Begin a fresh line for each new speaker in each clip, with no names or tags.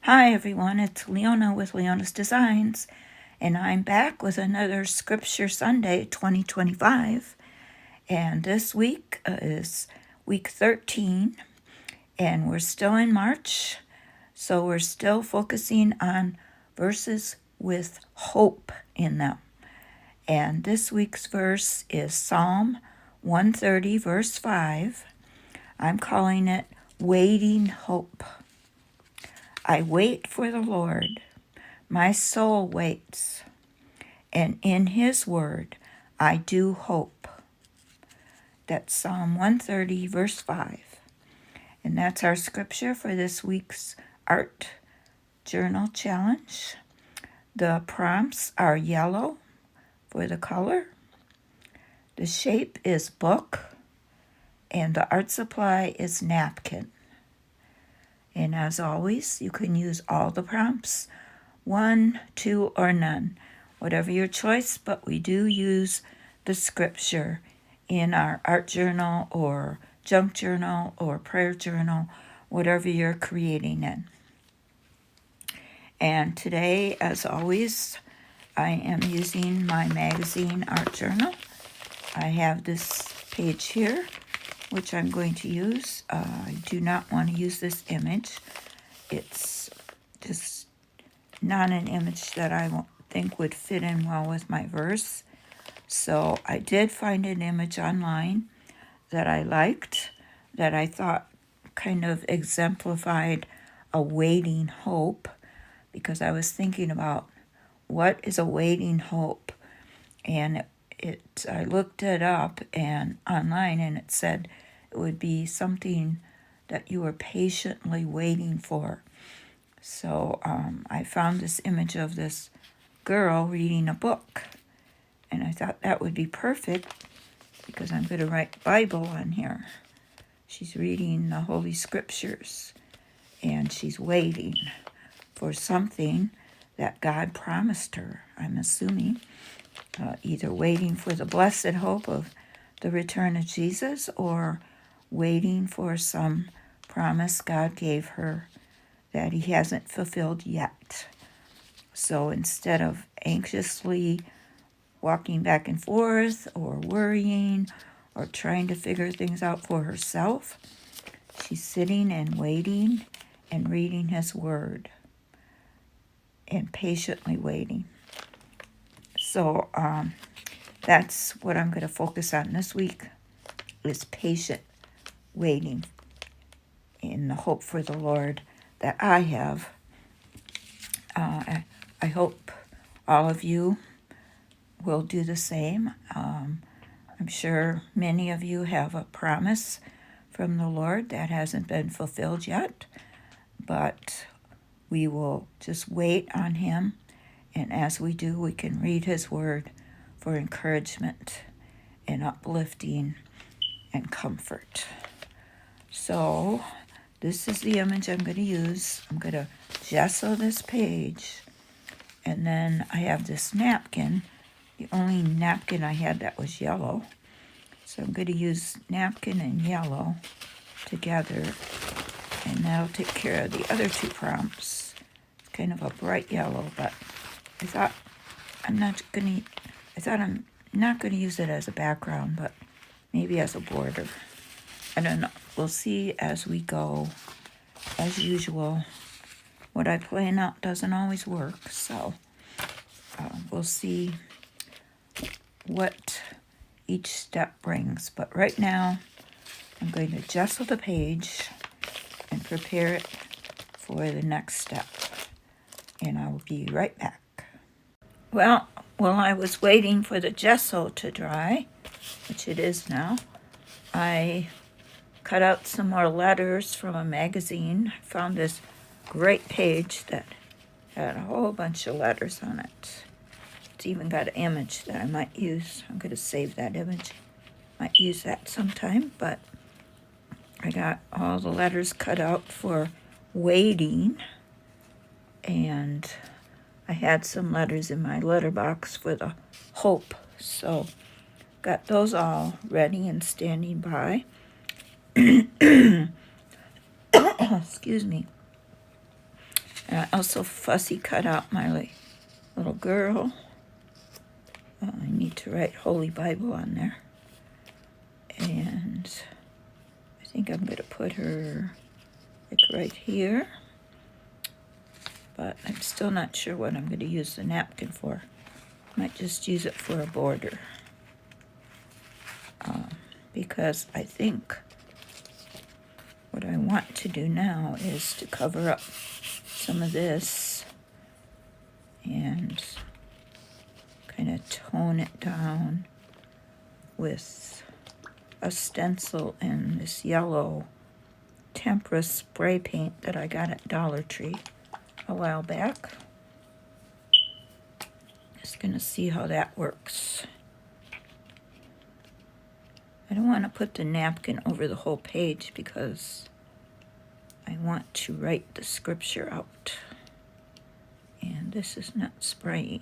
Hi everyone, it's Leona with Leona's Designs, and I'm back with another Scripture Sunday 2025. And this week is week 13, and we're still in March, so we're still focusing on verses with hope in them. And this week's verse is Psalm 130, verse 5. I'm calling it Waiting Hope. I wait for the Lord. My soul waits, and in his word I do hope. That's Psalm 130, verse 5. And that's our scripture for this week's Art Journal Challenge. The prompts are yellow for the color. The shape is book, and the art supply is napkin. And as always, you can use all the prompts, 1, 2, or none, whatever your choice, but we do use the scripture in our art journal or junk journal or prayer journal, whatever you're creating in. And today, as always, I am using my magazine art journal. I have this page here, which I'm going to use. I do not want to use this image. It's just not an image that I think would fit in well with my verse. So I did find an image online that I liked, that I thought kind of exemplified a waiting hope, because I was thinking about what is a waiting hope. And I looked it up and online, and it said it would be something that you were patiently waiting for. So I found this image of this girl reading a book, and I thought that would be perfect because I'm going to write Bible on here. She's reading the Holy Scriptures, and she's waiting for something that God promised her, I'm assuming, either waiting for the blessed hope of the return of Jesus or waiting for some promise God gave her that he hasn't fulfilled yet. So instead of anxiously walking back and forth or worrying or trying to figure things out for herself, she's sitting and waiting and reading his word and patiently waiting. So that's what I'm going to focus on this week, is patient waiting in the hope for the Lord that I have. I hope all of you will do the same. I'm sure many of you have a promise from the Lord that hasn't been fulfilled yet, but we will just wait on him, and as we do, we can read his word for encouragement and uplifting and comfort. So this is the image I'm going to use. I'm going to gesso this page, and then I have this napkin, the only napkin I had that was yellow. So I'm going to use napkin and yellow together, and that'll take care of the other two prompts. It's kind of a bright yellow, but I thought I'm not going to use it as a background, but maybe as a border. I don't know. We'll see as we go. As usual, what I plan out doesn't always work, so we'll see what each step brings. But right now, I'm going to gesso the page and prepare it for the next step. And I will be right back. Well, while I was waiting for the gesso to dry, which it is now, I cut out some more letters from a magazine. I found this great page that had a whole bunch of letters on it. It's even got an image that I might use. I'm going to save that image. Might use that sometime, but I got all the letters cut out for waiting, and I had some letters in my letterbox for the hope. So got those all ready and standing by. Excuse me. And I also fussy cut out my little girl. I need to write Holy Bible on there. And I think I'm going to put her like right here. But I'm still not sure what I'm going to use the napkin for. Might just use it for a border. Because I think what I want to do now is to cover up some of this and kind of tone it down with a stencil and this yellow tempera spray paint that I got at Dollar Tree a while back. Just gonna see how that works. I don't want to put the napkin over the whole page because I want to write the scripture out. And this is not spraying.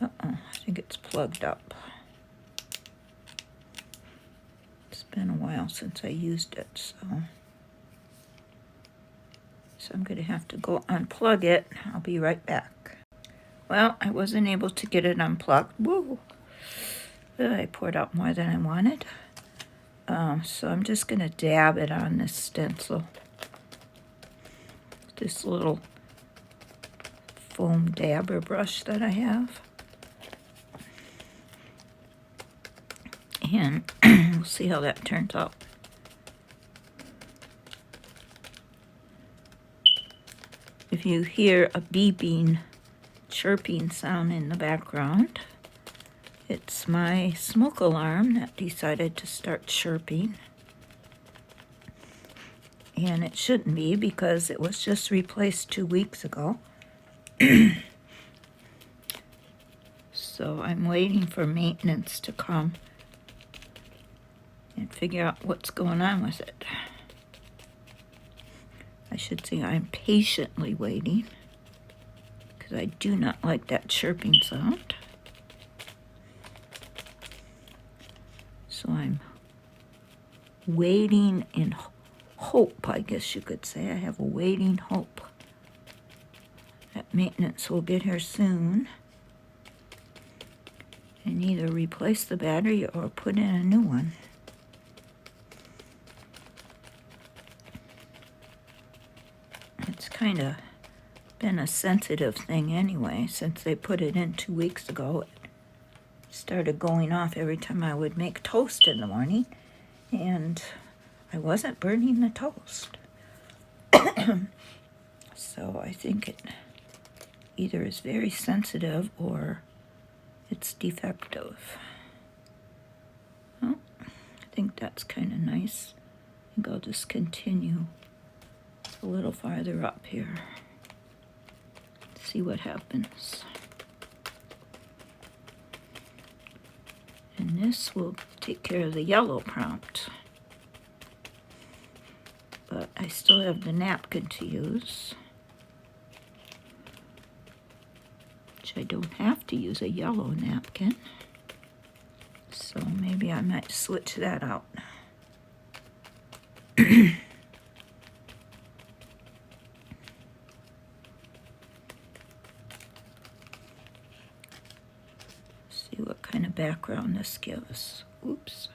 I think it's plugged up. It's been a while since I used it, so I'm going to have to go unplug it. I'll be right back. Well, I wasn't able to get it unplugged. Woo! I poured out more than I wanted. So I'm just going to dab it on this stencil. This little foam dabber brush that I have. And we'll see how that turns out. If you hear a beeping, chirping sound in the background, it's my smoke alarm that decided to start chirping. And it shouldn't be because it was just replaced 2 weeks ago. So I'm waiting for maintenance to come and figure out what's going on with it. I should say I'm patiently waiting because I do not like that chirping sound. So I'm waiting in hope, I guess you could say. I have a waiting hope that maintenance will get here soon and either replace the battery or put in a new one. It's kind of been a sensitive thing anyway. Since they put it in 2 weeks ago, it started going off every time I would make toast in the morning, and I wasn't burning the toast. So I think it either is very sensitive or it's defective. Well, I think that's kind of nice. I think I'll just continue a little farther up here. See what happens. And this will take care of the yellow prompt. But I still have the napkin to use, which I don't have to use a yellow napkin. So maybe I might switch that out. See what kind of background this gives. Oops,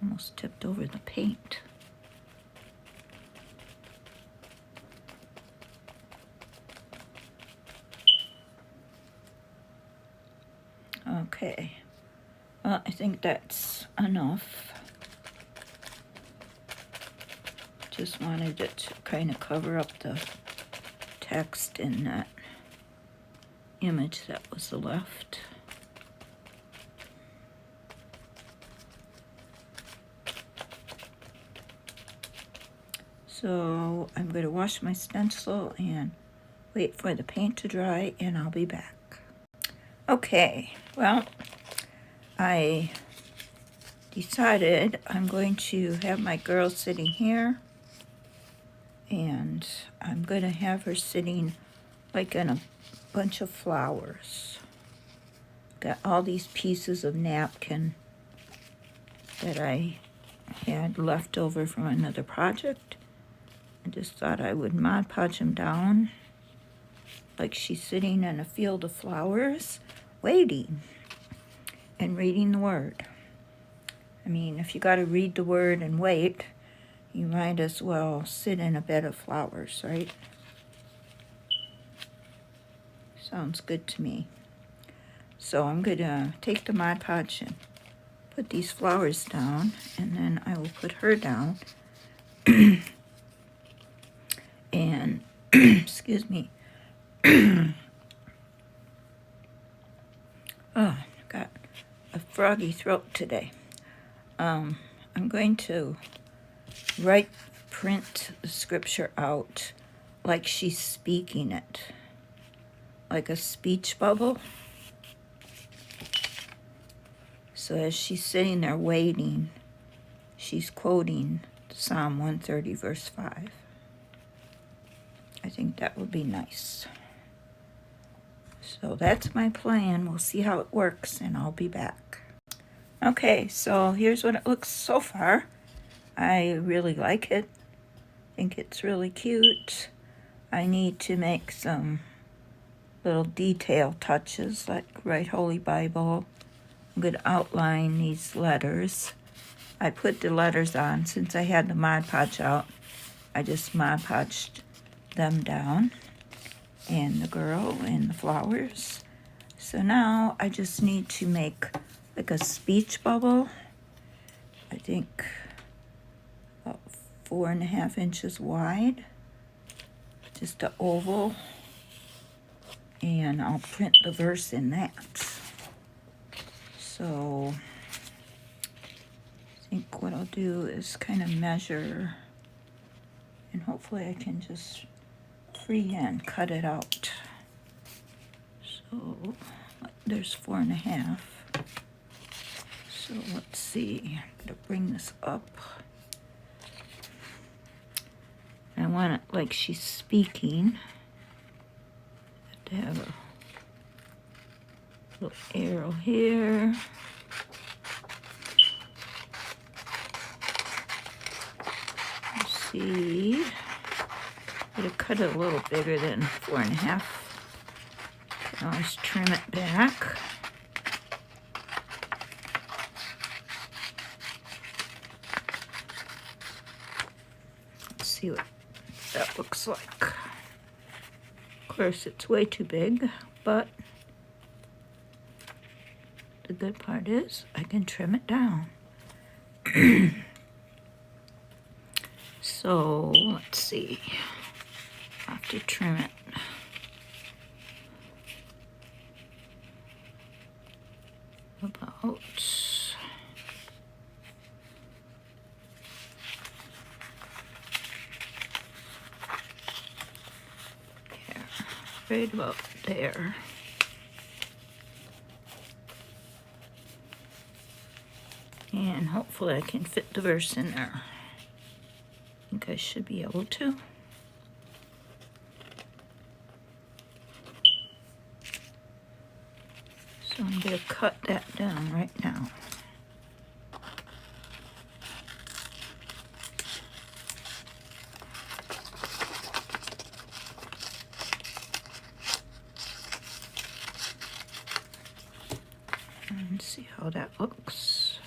almost tipped over the paint. Okay, well, I think that's enough. Just wanted it to kind of cover up the text in that image that was left. So I'm going to wash my stencil and wait for the paint to dry, and I'll be back. Okay, well, I decided I'm going to have my girl sitting here, and I'm going to have her sitting like in a bunch of flowers. Got all these pieces of napkin that I had left over from another project, I just thought I would Mod Podge them down like she's sitting in a field of flowers, waiting and reading the Word. I mean, if you got to read the Word and wait, you might as well sit in a bed of flowers, right? Sounds good to me. So I'm going to take the Mod Podge and put these flowers down, and then I will put her down. And, excuse me. Oh, got a froggy throat today. I'm going to print the scripture out like she's speaking it, like a speech bubble. So as she's sitting there waiting, she's quoting Psalm 130, verse 5. I think that would be nice. So that's my plan. We'll see how it works, and I'll be back. Okay, so here's what it looks so far. I really like it. I think it's really cute. I need to make some little detail touches, like write Holy Bible. I'm going to outline these letters. I put the letters on since I had the Mod Podge out. I just Mod Podged them down, and the girl and the flowers. So now I just need to make like a speech bubble. I think about 4.5 inches wide, just an oval, and I'll print the verse in that. So I think what I'll do is kind of measure, and hopefully I can just freehand cut it out. So there's 4.5. So let's see, I'm gonna bring this up. I want it like she's speaking. I have to have a little arrow here. Let's see. I'm gonna cut it a little bigger than 4.5. Can always trim it back. Let's see what that looks like. Of course, it's way too big, but the good part is I can trim it down. So let's see. I have to trim it. About there, right about there. And hopefully I can fit the verse in there. I think I should be able to. So I'm going to cut that down right now. And see how that looks.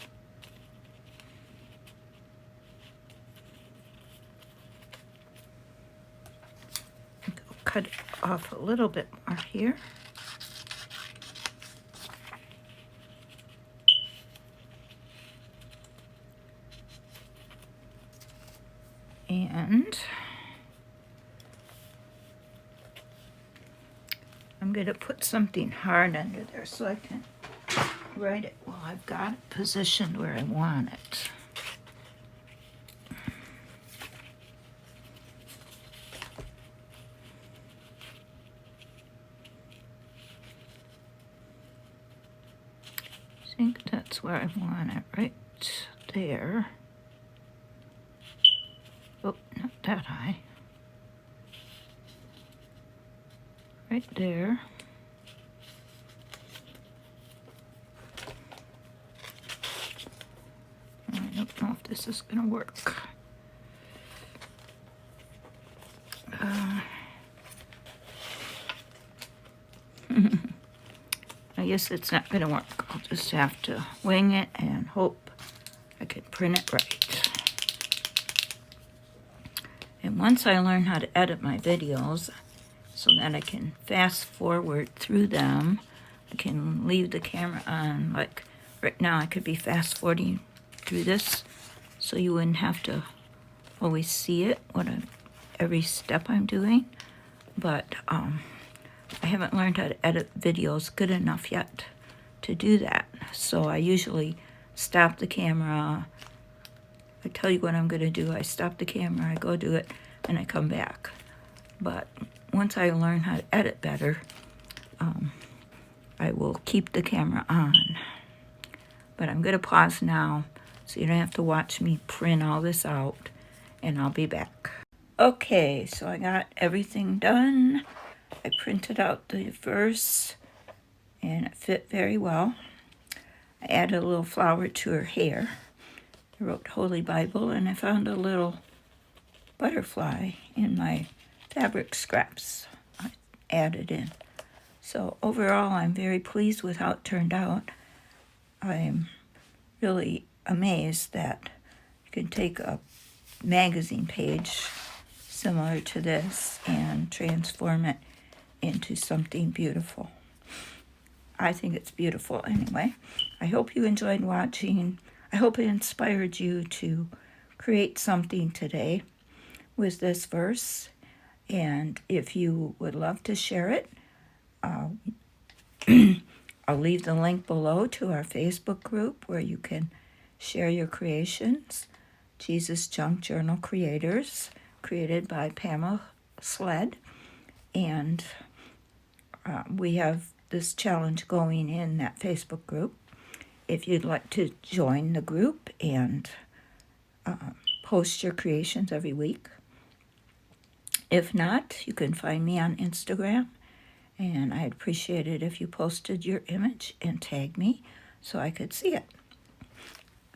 I'll cut it off a little bit more here. And I'm going to put something hard under there so I can write it while I've got it positioned where I want it. I think that's where I want it, right there. Oh, not that high. Right there. I don't know if this is going to work. I guess it's not going to work. I'll just have to wing it and hope I can print it right. And once I learn how to edit my videos so that I can fast forward through them, I can leave the camera on. Like right now, I could be fast forwarding through this so you wouldn't have to always see it, every step I'm doing. But I haven't learned how to edit videos good enough yet to do that. So I usually stop the camera. I tell you what I'm going to do. I stop the camera, I go do it, and I come back. But once I learn how to edit better, I will keep the camera on. But I'm going to pause now so you don't have to watch me print all this out, and I'll be back. Okay, so I got everything done. I printed out the verse, and it fit very well. I added a little flower to her hair. I wrote Holy Bible, and I found a little butterfly in my fabric scraps I added in. So overall, I'm very pleased with how it turned out. I'm really amazed that you can take a magazine page similar to this and transform it into something beautiful. I think it's beautiful anyway. I hope you enjoyed watching. I hope it inspired you to create something today with this verse. And if you would love to share it, I'll leave the link below to our Facebook group where you can share your creations. Jesus Junk Journal Creators, created by Pamela Sled. And we have this challenge going in that Facebook group. If you'd like to join the group and post your creations every week. If not, you can find me on Instagram, and I'd appreciate it if you posted your image and tagged me so I could see it.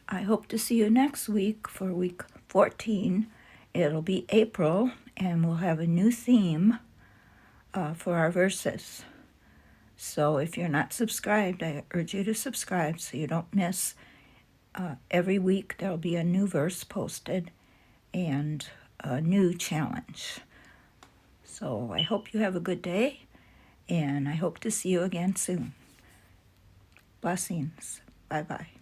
I hope to see you next week for week 14. It'll be April, and we'll have a new theme for our verses. So if you're not subscribed, I urge you to subscribe so you don't miss. Every week there'll be a new verse posted and a new challenge. So I hope you have a good day, and I hope to see you again soon. Blessings. Bye-bye.